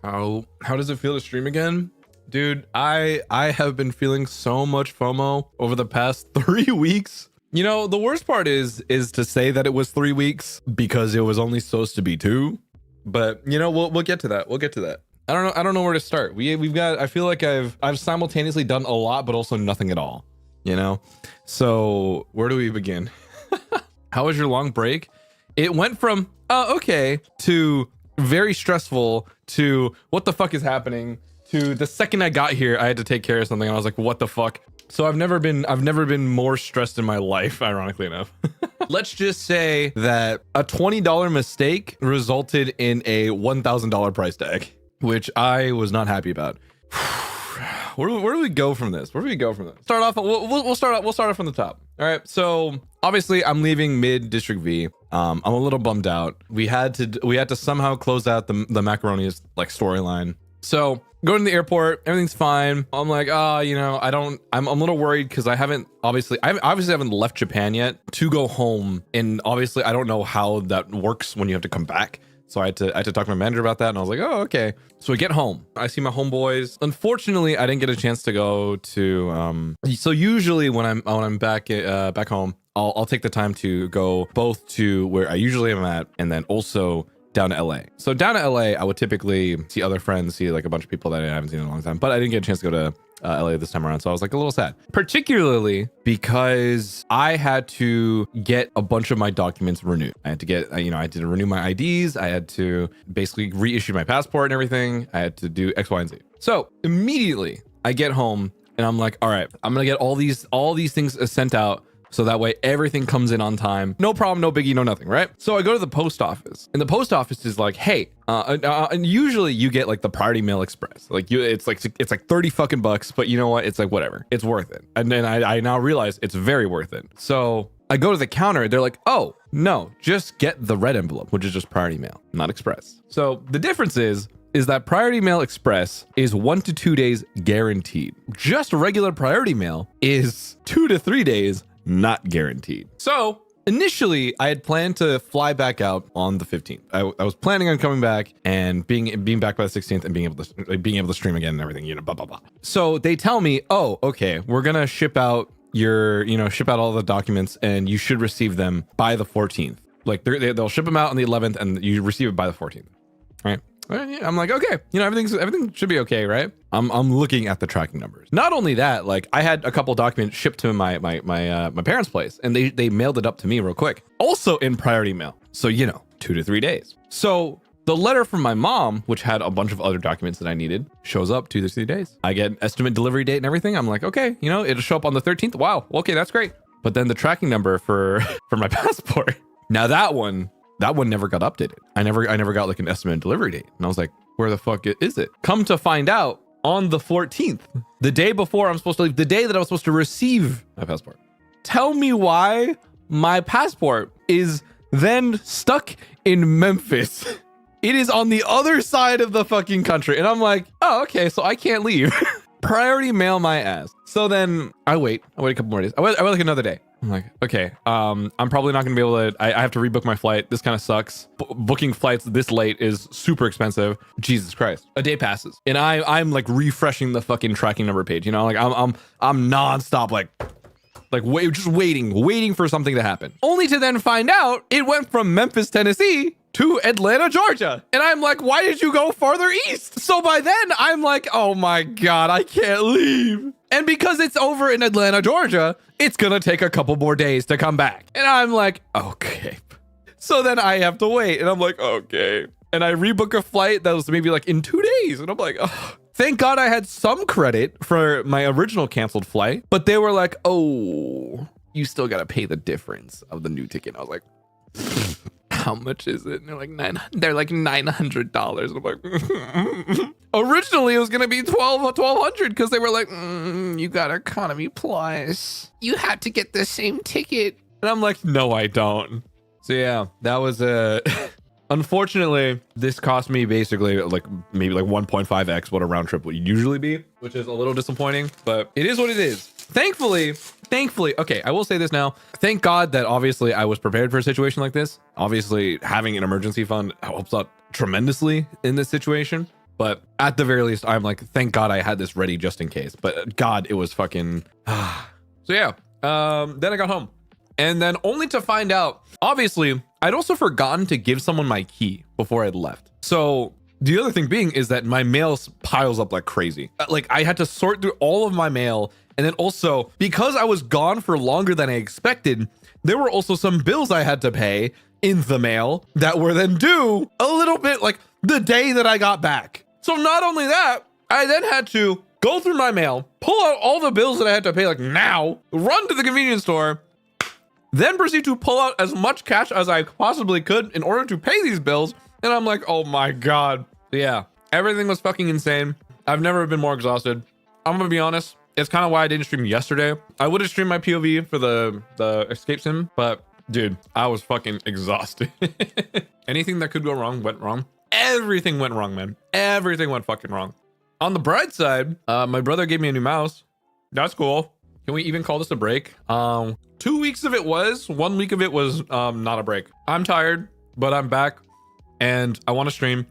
How does it feel to stream again? Dude, I have been feeling so much FOMO over the past 3 weeks. You know, the worst part is to say that it was 3 weeks because it was only supposed to be 2. But you know, we'll get to that. We'll get to that. I don't know where to start. We've got, I feel like I've simultaneously done a lot, but also nothing at all, you know? So where do we begin? How was your long break? It went from, okay, to very stressful, to what the fuck is happening, to the second I got here, I had to take care of something. And I was like, what the fuck? So I've never been more stressed in my life, ironically enough. Let's just say that a $20 mistake resulted in a $1,000 price tag, which I was not happy about. Where do we go from this? Start off. We'll start off from the top. All right. So obviously, I'm leaving mid District V. I'm a little bummed out. We had to somehow close out the macaroni's like storyline. So going to the airport, everything's fine. I'm like, you know, I'm a little worried because I obviously haven't left Japan yet to go home, and obviously I don't know how that works when you have to come back. So I had to talk to my manager about that, and I was like, oh, okay. So we get home. I see my homeboys. Unfortunately, I didn't get a chance to go to. So usually when I'm back home, I'll take the time to go both to where I usually am at, and then also down to LA. So down to LA, I would typically see other friends, see like a bunch of people that I haven't seen in a long time, but I didn't get a chance to go to LA this time around. So I was like a little sad, particularly because I had to get a bunch of my documents renewed. I had to get, I had to renew my IDs. I had to basically reissue my passport and everything. I had to do X, Y, and Z. So immediately I get home and I'm like, all right, I'm going to get all these things sent out. So that way everything comes in on time. No problem, no biggie, no nothing, right? So I go to the post office, and the post office is like, hey, and usually you get like the Priority Mail Express. Like it's like 30 fucking bucks, but you know what? It's like whatever. It's worth it. And then I now realize it's very worth it. So I go to the counter, they're like, oh, no, just get the red envelope, which is just Priority Mail, not Express. So the difference is that Priority Mail Express is 1 to 2 days guaranteed. Just regular Priority Mail is 2 to 3 days not guaranteed. So initially I had planned to fly back out on the 15th. I was planning on coming back and being back by the 16th and being able to stream again and everything, you know, blah, blah, blah. So they tell me, oh, okay, we're going to ship out all the documents and you should receive them by the 14th. Like they'll ship them out on the 11th and you receive it by the 14th. Right? I'm like, okay, you know, everything should be okay, right? I'm looking at the tracking numbers. Not only that, like I had a couple documents shipped to my parents' place, and they mailed it up to me real quick. Also in priority mail. So, you know, 2 to 3 days. So the letter from my mom, which had a bunch of other documents that I needed, shows up 2 to 3 days. I get an estimate delivery date and everything. I'm like, okay, you know, it'll show up on the 13th. Wow, okay, that's great. But then the tracking number for my passport, now that one never got updated. I never got like an estimated delivery date. And I was like, where the fuck is it? Come to find out, on the 14th, the day before I'm supposed to leave, the day that I was supposed to receive my passport. Tell me why my passport is then stuck in Memphis. It is on the other side of the fucking country. And I'm like, oh, okay, so I can't leave. Priority mail my ass. So then I wait a couple more days. I wait like another day. I'm like, okay, I'm probably not gonna be able to, I have to rebook my flight. This kind of sucks. Booking flights this late is super expensive. Jesus Christ. A day passes and I'm like refreshing the fucking tracking number page. You know, like I'm nonstop, just waiting for something to happen. Only to then find out it went from Memphis, Tennessee to Atlanta, Georgia. And I'm like, why did you go farther east? So by then I'm like, oh my God, I can't leave. And because it's over in Atlanta, Georgia, it's gonna take a couple more days to come back. And I'm like, okay. So then I have to wait. And I'm like, okay. And I rebook a flight that was maybe like in 2 days. And I'm like, oh. Thank God I had some credit for my original canceled flight. But they were like, oh, you still gotta pay the difference of the new ticket. I was like, how much is it? And they're like $900. I'm like, originally it was gonna be $1,200 because they were like, you got economy plus. You had to get the same ticket. And I'm like, no, I don't. So yeah, that was unfortunately, this cost me basically like maybe like 1.5x what a round trip would usually be, which is a little disappointing, but it is what it is. Thankfully, okay, I will say this now. Thank God that obviously I was prepared for a situation like this. Obviously, having an emergency fund helps out tremendously in this situation. But at the very least, I'm like, thank God I had this ready just in case. But God, it was fucking. So yeah, then I got home. And then only to find out, obviously, I'd also forgotten to give someone my key before I'd left. So the other thing being is that my mail piles up like crazy. Like I had to sort through all of my mail. And then also, because I was gone for longer than I expected, there were also some bills I had to pay in the mail that were then due a little bit like the day that I got back. So not only that, I then had to go through my mail, pull out all the bills that I had to pay like now, run to the convenience store, then proceed to pull out as much cash as I possibly could in order to pay these bills. And I'm like, oh my God. Yeah, everything was fucking insane. I've never been more exhausted. I'm gonna be honest. It's kind of why I didn't stream yesterday. I would have streamed my POV for the escape sim, but dude, I was fucking exhausted. Anything that could go wrong went wrong. Everything went wrong, man. Everything went fucking wrong. On the bright side, my brother gave me a new mouse. That's cool. Can we even call this a break? 2 weeks of it was, 1 week of it was not a break. I'm tired, but I'm back and I want to stream.